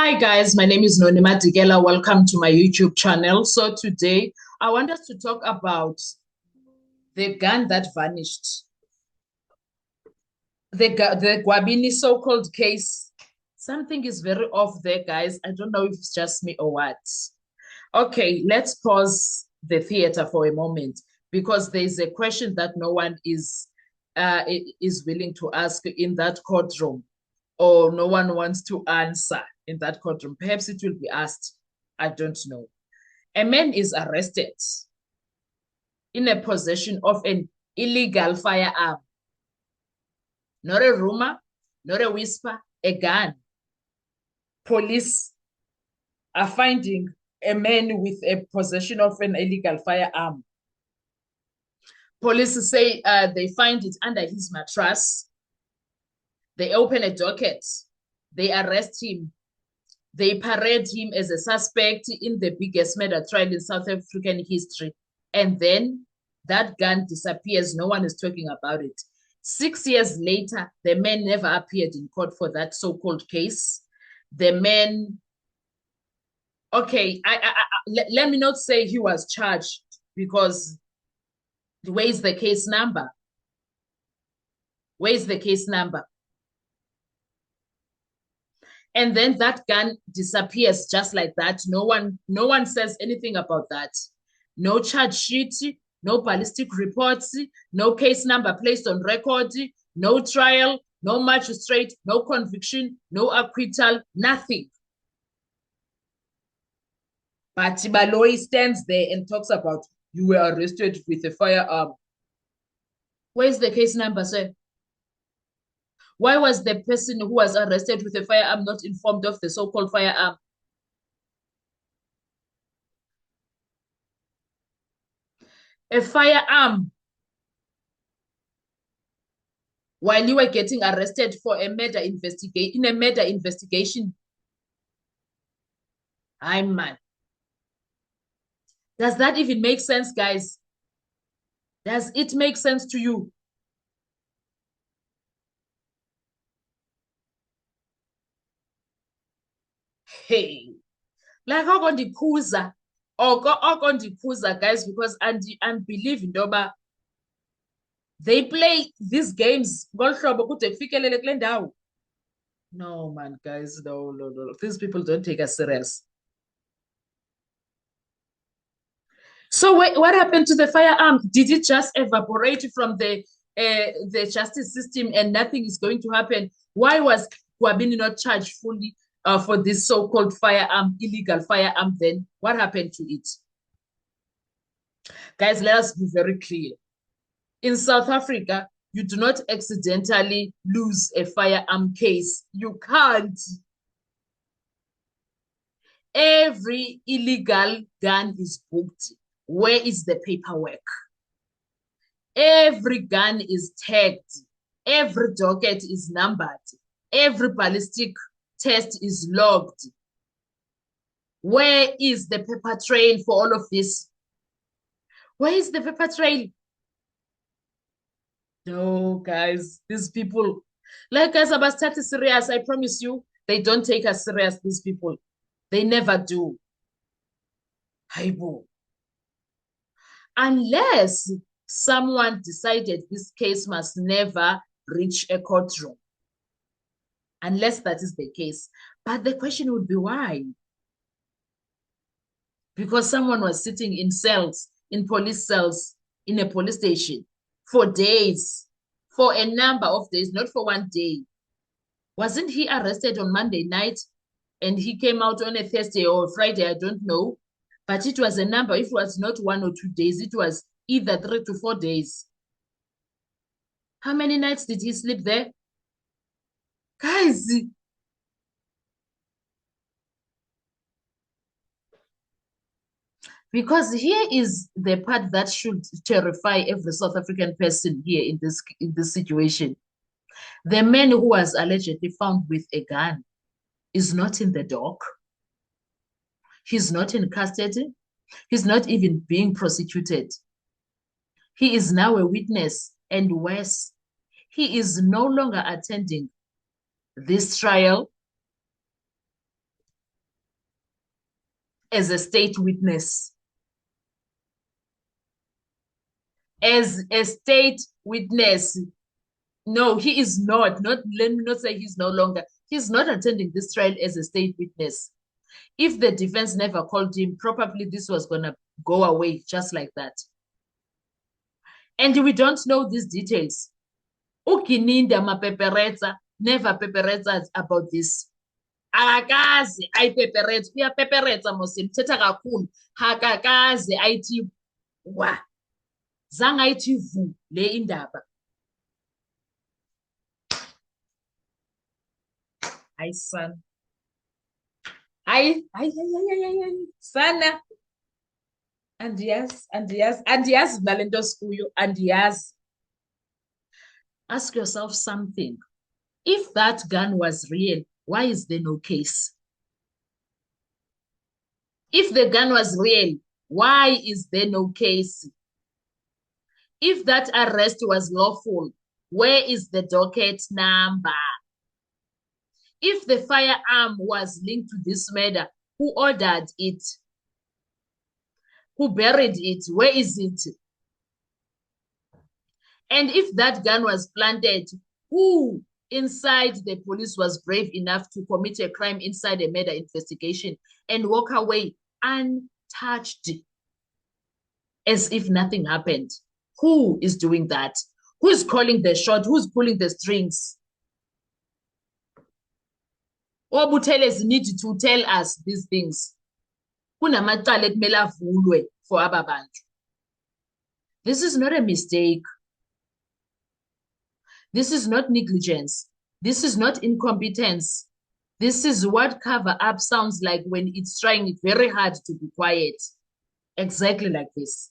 Hi guys, my name is Noni Madigela. Welcome to my YouTube channel. So today I want us to talk about the gun that vanished. The Gwabini so-called case. Something is very off there, guys. I don't know if it's just me or what. Okay, let's pause the theater for a moment because there's a question that no one is willing to ask in that courtroom, or no one wants to answer in that courtroom. Perhaps it will be asked. I don't know. A man is arrested in a possession of an illegal firearm. Not a rumor, not a whisper, a gun. Police are finding a man with a possession of an illegal firearm. Police say they find it under his mattress. They open a docket. They arrest him. They parade him as a suspect in the biggest murder trial in South African history. And then that gun disappears. No one is talking about it. 6 years later, the man never appeared in court for that so-called case. The man, okay, let me not say he was charged, because where is the case number? Where is the case number? And then that gun disappears just like that. No one says anything about that. No charge sheet, no ballistic reports, no case number placed on record, no trial, no magistrate, no conviction, no acquittal, nothing. But Tibaloi stands there and talks about, you were arrested with a firearm. Where's the case number, sir? Why was the person who was arrested with a firearm not informed of the so-called firearm? A firearm while you were getting arrested for a murder investigation. I'm mad. Does that even make sense, guys? Does it make sense to you? Hey, like how on the Kuza or on the Kuza, guys, because and believe in Doba, they play these games. No, man, guys, no. These people don't take us serious. So what happened to the firearm? Did it just evaporate from the justice system and nothing is going to happen? Why was Gwabini not charged fully for this so-called firearm, illegal firearm then? What happened to it? Guys, let us be very clear. In South Africa, you do not accidentally lose a firearm case. You can't. Every illegal gun is booked. Where is the paperwork? Every gun is tagged. Every docket is numbered. Every ballistic test is logged. Where is the paper trail for all of this? Where is the paper trail? No, guys, these people, like us about started serious, I promise you, they don't take us serious, these people. They never do. Haibo. Unless someone decided this case must never reach a courtroom. Unless that is the case. But the question would be why? Because someone was sitting in cells, in police cells, in a police station for days, for a number of days, not for one day. Wasn't he arrested on Monday night and he came out on a Thursday or Friday? I don't know. But it was a number. If it was not 1 or 2 days, it was either 3 to 4 days. How many nights did he sleep there? Guys, because here is the part that should terrify every South African person here in this situation. The man who was allegedly found with a gun is not in the dock. He's not in custody. He's not even being prosecuted. He is now a witness, and worse, he is no longer attending this trial. as a state witness. As a state witness. No, he is not. Let me not say he's no longer. He's not attending this trial as a state witness. If the defense never called him, probably this was going to go away just like that. And we don't know these details. Ukininda mapepereza never pepereza about this. Akakaze ayipepereza uyapepereza mose mthetha kakhulu hakakaze ayithi wa zange ayithi vu le indaba. Hayi sana. Hayi sana. Andiyazi nalento sikuyo andiyazi. Ask yourself something. If that gun was real, why is there no case? If the gun was real, why is there no case? If that arrest was lawful, where is the docket number? If the firearm was linked to this murder, who ordered it? Who buried it? Where is it? And if that gun was planted, who inside the police was brave enough to commit a crime inside a murder investigation and walk away untouched as if nothing happened? Who is doing that? Who's calling the shot? Who's pulling the strings? Obuteles need to tell us these things. Kunamacala ekumele avulwe for aba bantu. This is not a mistake. This is not negligence. This is not incompetence. This is what cover up sounds like when it's trying very hard to be quiet. Exactly like this.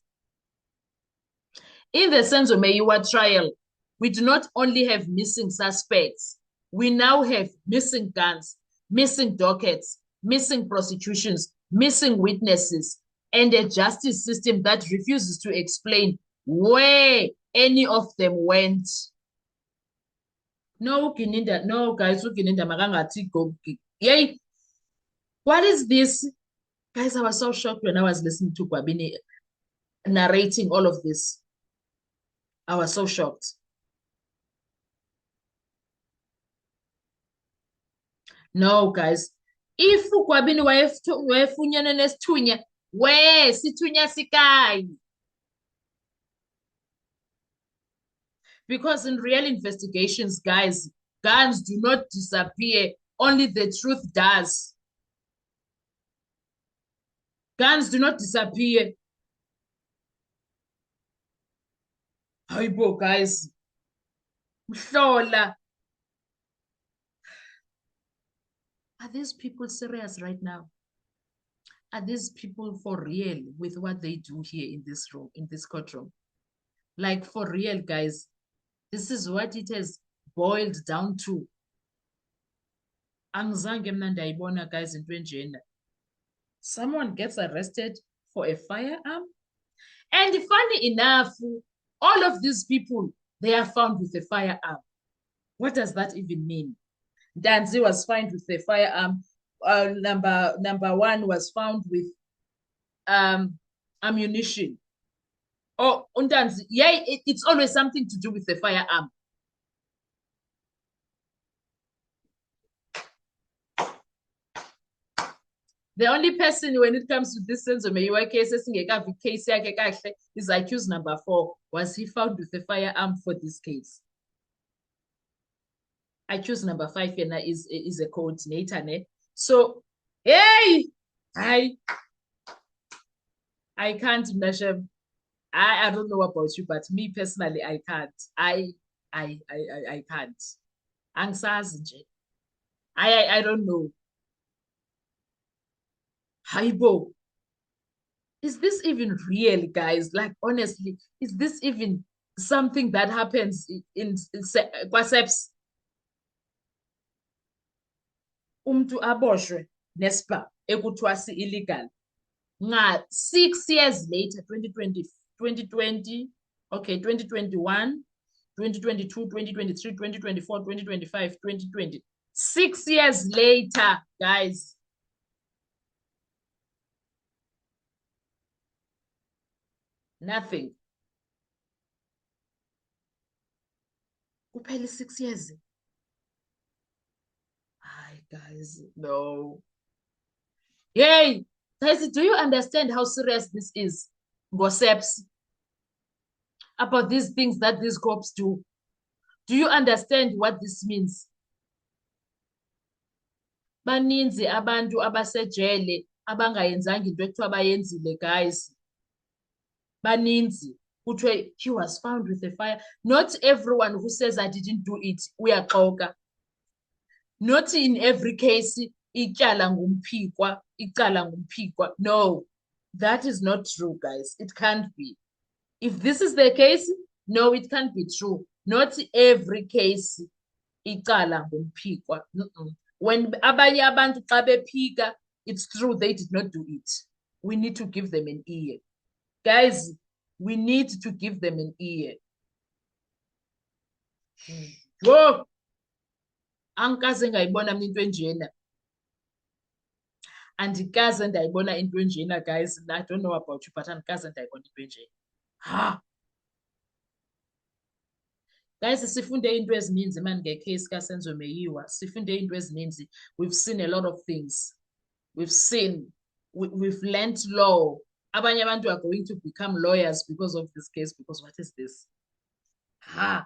In the Senzo Meyiwa trial, we do not only have missing suspects, we now have missing guns, missing dockets, missing prosecutions, missing witnesses, and a justice system that refuses to explain where any of them went. No, Kininda, no, guys, Kininda, Magangati, go. Yay. What is this? Guys, I was so shocked when I was listening to Kwabini narrating all of this. I was so shocked. No, guys. If Kwabini wayefunyana nesithunya, we sithunya sikai. Because in real investigations, guys, guns do not disappear. Only the truth does. Guns do not disappear. Haibo, guys. Mhlola. Are these people serious right now? Are these people for real with what they do here in this room, in this courtroom? Like for real, guys. This is what it has boiled down to. Angizange mna ndayibona, guys, into enjena. Someone gets arrested for a firearm. And funny enough, all of these people, they are found with a firearm. What does that even mean? Danzi was found with a firearm. Number one was found with ammunition. Oh, Undanzi, yeah, it's always something to do with the firearm. The only person when it comes to this Senzo Meyiwa case, case is accused number 4. Was he found with a firearm for this case? Accused number 5 is a coordinator. Ne? So, hey, I can't measure. I don't know about you, but me personally, I can't. I can't. I don't know. Haibo. Is this even real, guys? Like, honestly, is this even something that happens in Kwaseps? Umtu aboshwe nespa ekutwasi illegal. Nga 6 years later, 2020, okay, 2021, 2022, 2023, 2024, 2025, 2020. 6 years later, guys. Nothing. Kuphela 6 years. Hi, guys. No. Hey, guys, do you understand how serious this is? Gossips about these things that these cops do. Do you understand what this means? Baninzi abantu abasejele abangayenzanga into ekuthiwa bayenzile, guys. Baninzi. Kuthiwe he was found with a fire. Not everyone who says I didn't do it uyaxoka. Not in every case icala ngumphikwa, icala ngumphikwa. No, that is not true, guys. It can't be. If this is the case, no, it can't be true. Not every case icala ngumphikwa. When abanye abantu xa bephika, it's true they did not do it. We need to give them an ear. Guys, we need to give them an ear. Whoa! Angikaze ngayibona mina into enjena. Andikaze ndayibona into enjena, guys. I don't know about you, but andikaze ndayibona into enjena. Ha! Guys, sifunde into ezininzi man ngecase kaSenzo Meyiwa. Sifunde into ezininzi. We've seen a lot of things. We've learned law. Abanye abantu are going to become lawyers because of this case, because what is this? Ha!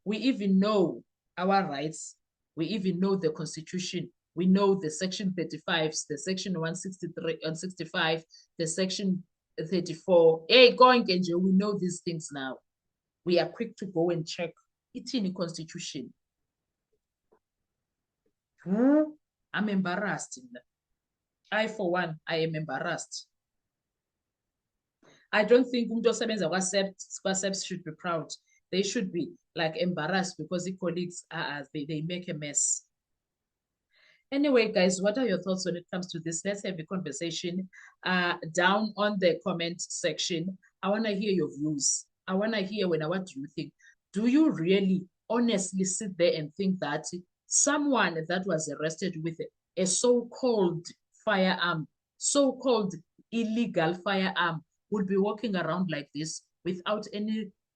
We even know our rights. We even know the Constitution. We know the Section 35, the Section 163 and 65, the Section 34. Hey, going Kenji, we know these things now. We are quick to go and check. It's in the Constitution. I'm embarrassed. I, for one, I am embarrassed. I don't think umuntu osebenza kwaSEPS should be proud. They should be like embarrassed because the colleagues they make a mess. Anyway, guys, what are your thoughts when it comes to this? Let's have a conversation down on the comment section. I want to hear your views. I want to hear what do you think? Do you really honestly sit there and think that someone that was arrested with a so-called firearm, so-called illegal firearm, would be walking around like this without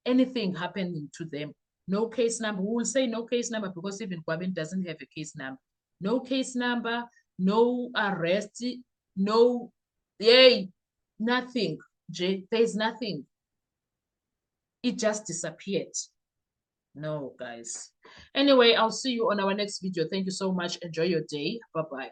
anything happening to them? No case number. We will say no case number because even Kwabin doesn't have a case number. No case number, no arrest, no, yay, nothing, Jay. There's nothing. It just disappeared. No, guys. Anyway, I'll see you on our next video. Thank you so much. Enjoy your day. Bye-bye.